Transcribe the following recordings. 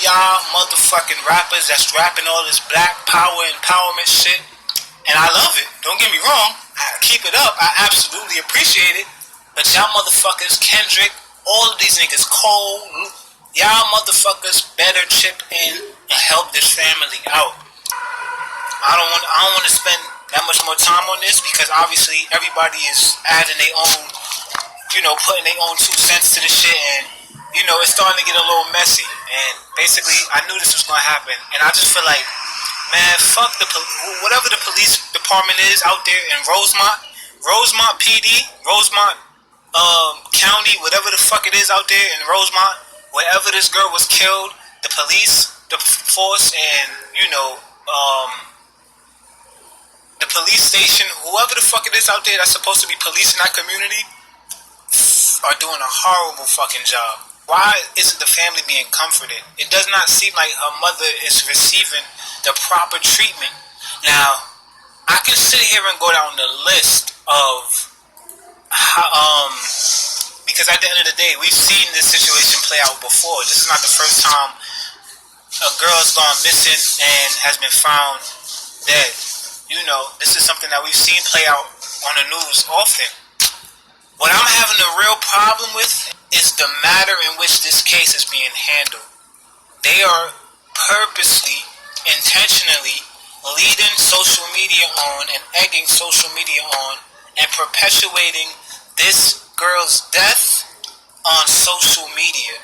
y'all motherfucking rappers that's rapping all this black power empowerment shit. And I love it. Don't get me wrong. I keep it up. I absolutely appreciate it. But y'all motherfuckers, Kendrick, all of these niggas, Cole, y'all motherfuckers better chip in and help this family out. I don't want to spend that much more time on this because obviously everybody is adding their own, putting their own 2 cents to the shit, and it's starting to get a little messy. And basically, I knew this was gonna happen, and I just feel like, man, fuck whatever the police department is out there in Rosemont PD, Rosemont County, whatever the fuck it is out there in Rosemont, wherever this girl was killed, the police, the force, and the police station, whoever the fuck it is out there that's supposed to be policing that community, are doing a horrible fucking job. Why isn't the family being comforted? It does not seem like her mother is receiving the proper treatment. Now, I can sit here and go down the list of how, because at the end of the day, we've seen this situation play out before. This is not the first time a girl's gone missing and has been found dead. This is something that we've seen play out on the news often. What I'm having a real problem with is the manner in which this case is being handled. They are purposely, intentionally leading social media on and egging social media on and perpetuating this girl's death on social media,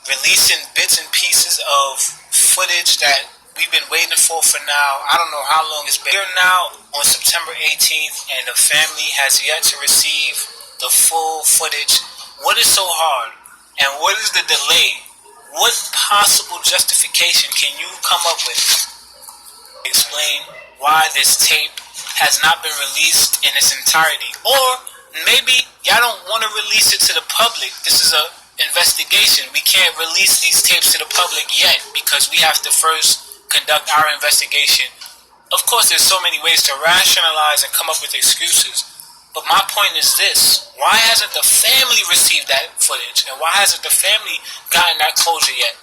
releasing bits and pieces of footage that we've been waiting for now. I don't know how long it's been. We're now on September 18th and the family has yet to receive the full footage. What is so hard? And what is the delay? What possible justification can you come up with? Explain why this tape has not been released in its entirety. Or maybe y'all don't want to release it to the public. This is an investigation. We can't release these tapes to the public yet because we have to first conduct our investigation. Of course, there's so many ways to rationalize and come up with excuses. But my point is this: why hasn't the family received that footage? And why hasn't the family gotten that closure yet?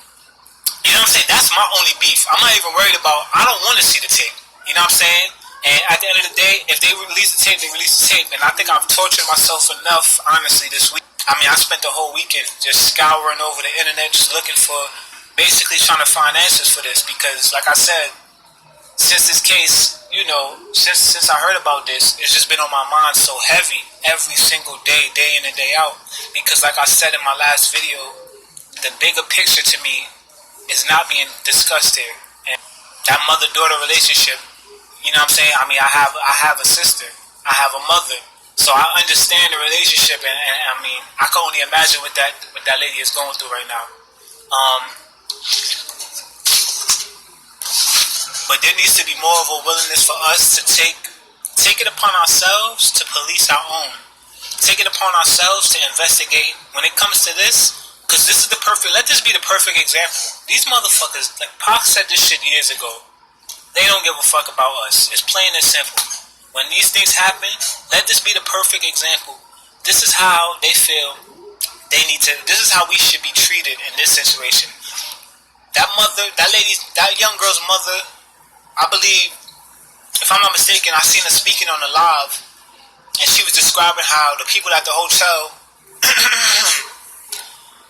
You know what I'm saying? That's my only beef. I'm not even worried about, I don't want to see the tape. You know what I'm saying? And at the end of the day, if they release the tape, they release the tape. And I think I've tortured myself enough, honestly, this week. I mean, I spent the whole weekend just scouring over the internet, just looking for, basically trying to find answers for this. Because, like I said, since this case, since I heard about this, it's just been on my mind so heavy every single day, day in and day out. Because like I said in my last video, the bigger picture to me is not being discussed here. And that mother-daughter relationship, you know what I'm saying? I mean, I have a sister, I have a mother, so I understand the relationship, and I mean, I can only imagine what that lady is going through right now. But there needs to be more of a willingness for us to take it upon ourselves to police our own. Take it upon ourselves to investigate when it comes to this, because this is let this be the perfect example. These motherfuckers, like Pac said this shit years ago, they don't give a fuck about us. It's plain and simple. When these things happen, let this be the perfect example. This is how they feel this is how we should be treated in this situation. That young girl's mother, I believe, if I'm not mistaken, I seen her speaking on the live, and she was describing how the people at the hotel,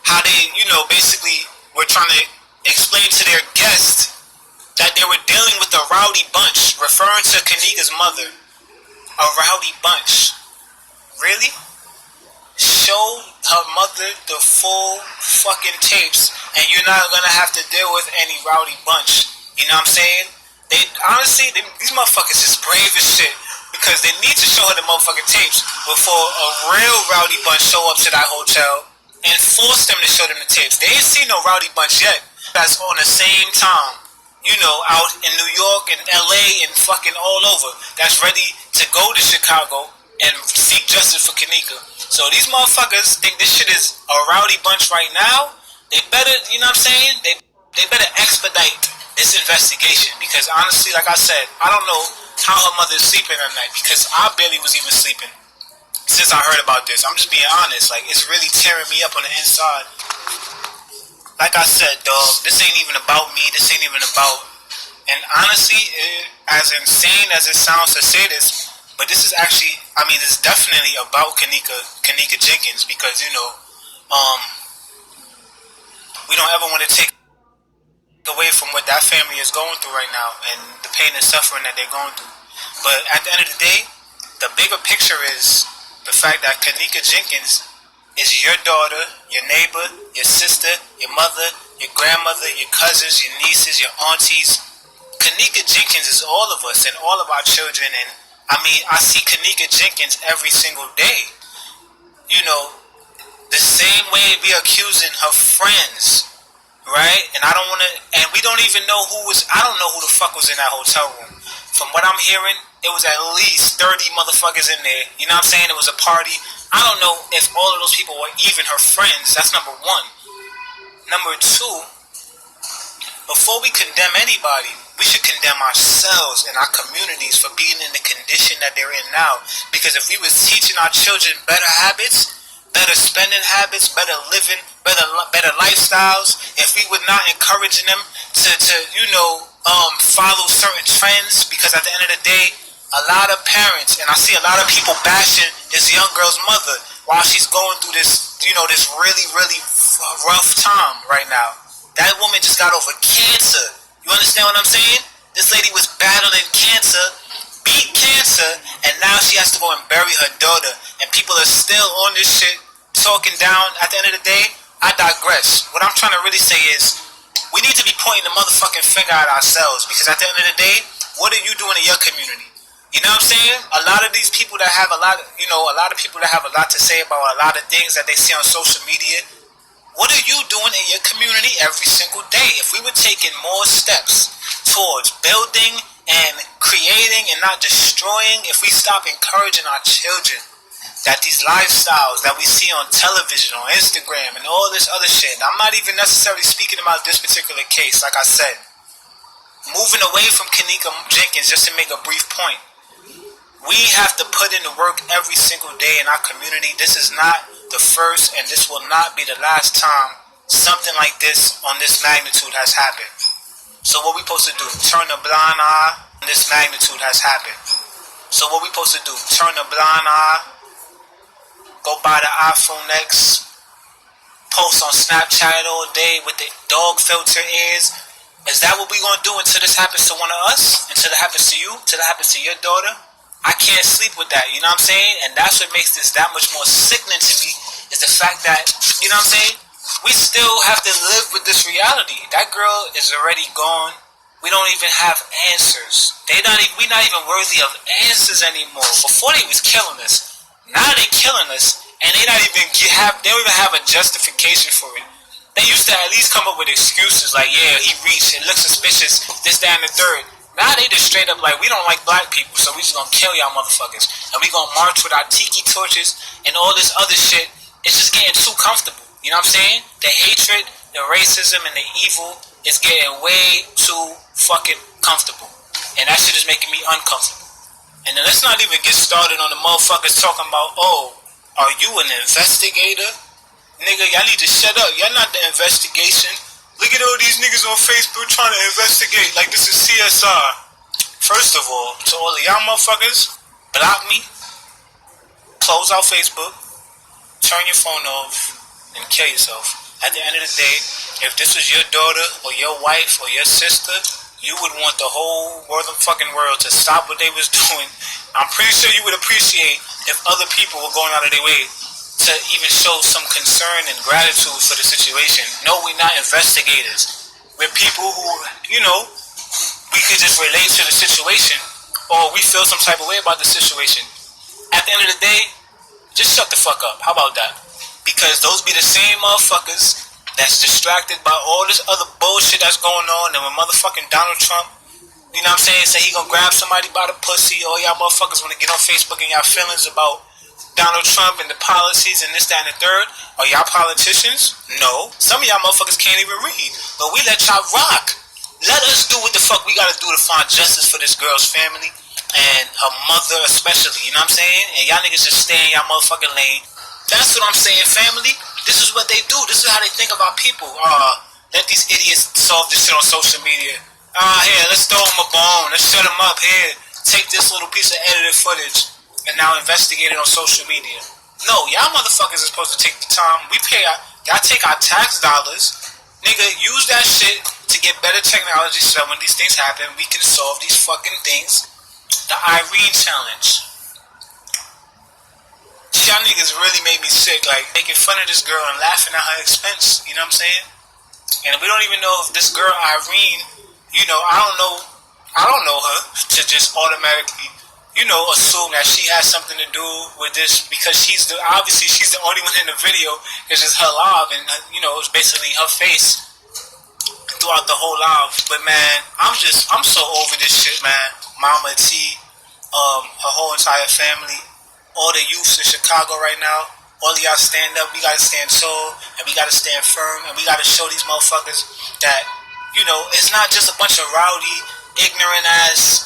how they, basically were trying to explain to their guest that they were dealing with a rowdy bunch, referring to Kanika's mother. A rowdy bunch. Really? Show her mother the full fucking tapes, and you're not gonna have to deal with any rowdy bunch. You know what I'm saying? These motherfuckers is brave as shit, because they need to show her the motherfucking tapes before a real rowdy bunch show up to that hotel and force them to show them the tapes. They ain't seen no rowdy bunch yet. That's on the same time, out in New York and LA and fucking all over, that's ready to go to Chicago and seek justice for Kanika. So these motherfuckers think this shit is a rowdy bunch right now. They better, you know what I'm saying? They better expedite this investigation, because honestly, like I said, I don't know how her mother is sleeping at night, because I barely was even sleeping since I heard about this. I'm just being honest. Like, it's really tearing me up on the inside. like I said, dog, this ain't even about me. This ain't even about. And honestly, as insane as it sounds to say this, but this is actually, I mean, it's definitely about Kanika Jenkins, because we don't ever want to take away from what that family is going through right now and the pain and suffering that they're going through. But at the end of the day, the bigger picture is the fact that Kanika Jenkins is your daughter, your neighbor, your sister, your mother, your grandmother, your cousins, your nieces, your aunties. Kanika Jenkins is all of us and all of our children. And I mean, I see Kanika Jenkins every single day. You know, the same way we accusing her friends, right? And I don't want to, and we don't even know I don't know who the fuck was in that hotel room. From what I'm hearing, it was at least 30 motherfuckers in there. You know what I'm saying? It was a party. I don't know if all of those people were even her friends. That's number one. Number two, before we condemn anybody, we should condemn ourselves and our communities for being in the condition that they're in now. Because if we was teaching our children better habits, better spending habits, better living, better lifestyles, if we were not encouraging them to follow certain trends, because at the end of the day, a lot of parents, and I see a lot of people bashing this young girl's mother while she's going through this, this really, really rough time right now. That woman just got over cancer. You understand what I'm saying? This lady was battling cancer, beat cancer, and now she has to go and bury her daughter. And people are still on this shit, talking down. At the end of the day, I digress. What I'm trying to really say is, we need to be pointing the motherfucking finger at ourselves, because at the end of the day, what are you doing in your community? You know what I'm saying? A lot of these people that have a lot of people that have a lot to say about a lot of things that they see on social media, what are you doing in your community every single day? If we were taking more steps towards building and creating and not destroying, if we stop encouraging our children that these lifestyles that we see on television, on Instagram, and all this other shit, I'm not even necessarily speaking about this particular case, like I said. Moving away from Kanika Jenkins, just to make a brief point, we have to put in the work every single day in our community. This is not the first, and this will not be the last time something like this on this magnitude has happened. So what we supposed to do? Turn a blind eye when this magnitude has happened. So what we supposed to do? Turn a blind eye, go buy the iPhone X, post on Snapchat all day with the dog filter ears. Is that what we gonna do until this happens to one of us? Until it happens to you? Until it happens to your daughter? I can't sleep with that, you know what I'm saying? And that's what makes this that much more sickening to me, is the fact that, you know what I'm saying? We still have to live with this reality. That girl is already gone. We don't even have answers. We're not even worthy of answers anymore. Before they was killing us. Now they killing us, and they don't even have a justification for it. They used to at least come up with excuses like, yeah, he reached, it looks suspicious, this, that, and the third. Now they just straight up like, we don't like black people, so we just gonna kill y'all motherfuckers. And we gonna march with our tiki torches and all this other shit. It's just getting too comfortable. You know what I'm saying? The hatred, the racism, and the evil is getting way too fucking comfortable. And that shit is making me uncomfortable. And then let's not even get started on the motherfuckers talking about, oh, are you an investigator? Nigga, y'all need to shut up. Y'all not the investigation. Look at all these niggas on Facebook trying to investigate like this is CSR. First of all, to all of y'all motherfuckers, block me, close out Facebook, turn your phone off, and kill yourself. At the end of the day, if this was your daughter or your wife or your sister, you would want the whole fucking world to stop what they was doing. I'm pretty sure you would appreciate if other people were going out of their way to even show some concern and gratitude for the situation. No, we're not investigators. We're people who, we could just relate to the situation, or we feel some type of way about the situation. At the end of the day, just shut the fuck up. How about that? Because those be the same motherfuckers that's distracted by all this other bullshit that's going on. And when motherfucking Donald Trump, you know what I'm saying, say he gonna grab somebody by the pussy, all y'all motherfuckers wanna get on Facebook and y'all feelings about Donald Trump and the policies and this, that, and the third. Are y'all politicians? No. Some of y'all motherfuckers can't even read. But we let y'all rock. Let us do what the fuck we gotta do to find justice for this girl's family and her mother especially, you know what I'm saying? And y'all niggas just stay in y'all motherfucking lane. That's what I'm saying, family. This is what they do. This is how they think about people. let these idiots solve this shit on social media. Here, let's throw them a bone. Let's shut them up. Here, take this little piece of edited footage and now investigate it on social media. No, y'all motherfuckers are supposed to take the time. Y'all take our tax dollars. Nigga, use that shit to get better technology so that when these things happen, we can solve these fucking things. The Irene challenge. Y'all niggas really made me sick. Like, making fun of this girl and laughing at her expense. You know what I'm saying? And we don't even know if this girl, Irene, I don't know her to just automatically, assume that she has something to do with this because obviously she's the only one in the video because it's her live and, it's basically her face throughout the whole live. But man, I'm so over this shit, man. Mama T, her whole entire family, all the youths in Chicago right now, all of y'all stand up. We gotta stand tall and we gotta stand firm and we gotta show these motherfuckers that, it's not just a bunch of rowdy, ignorant ass,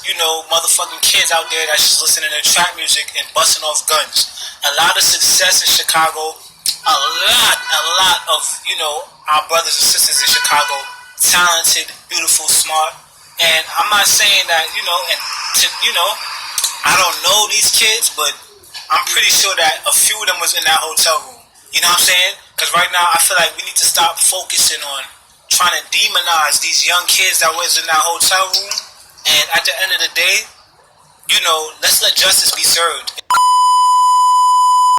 motherfucking kids out there that's just listening to trap music and busting off guns. A lot of success in Chicago, a lot of, our brothers and sisters in Chicago, talented, beautiful, smart. And I'm not saying that, I don't know these kids, but I'm pretty sure that a few of them was in that hotel room. You know what I'm saying? Because right now I feel like we need to stop focusing on trying to demonize these young kids that was in that hotel room. And at the end of the day, let's let justice be served.